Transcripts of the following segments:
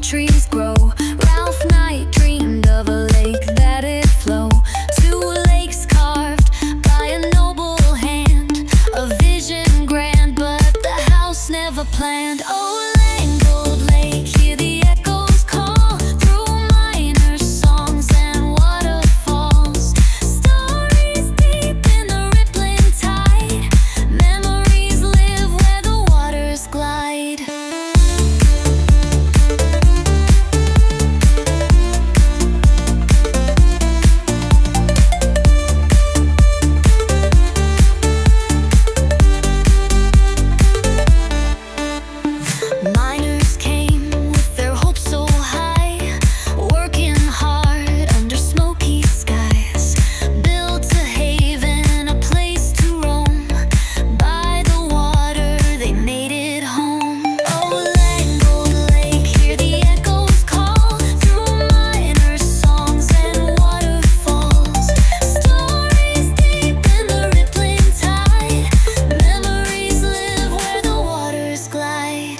trees grow. Ralph Knight dreamed of a lake that'd flow. 2 lakes carved by a noble hand, a vision grand, but the house never planned. Oh, Langold Lake, hear the echoes call through minor songs and waterfalls. Stories deep in the rippling tide, memories live where the waters glide. Miners came with their hopes so high, working hard under smoky skies. Built a haven, a place to roam. By the water, they made it home. Oh, Langold Lake, hear the echoes call through minor songs and waterfalls. Stories deep in the rippling tide, memories live where the waters glide.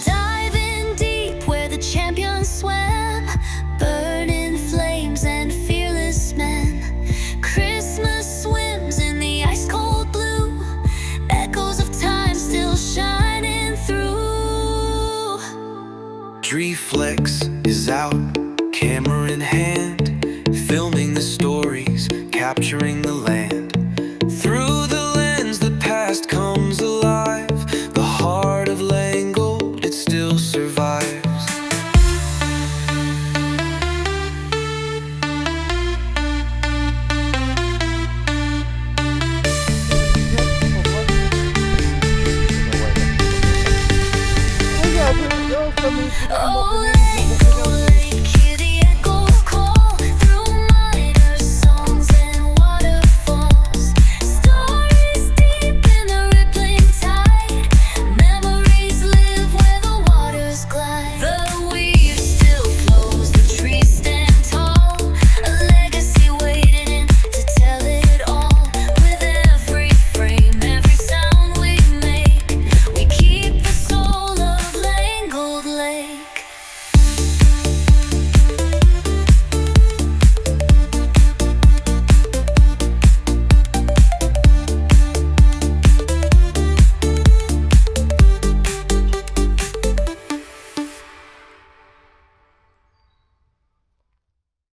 Diving deep where the champions swam, burning flames and fearless men. Christmas swims in the ice-cold blue, echoes of time still shining through. Dreflex is out, camera in hand, filming the stories, capturing the land.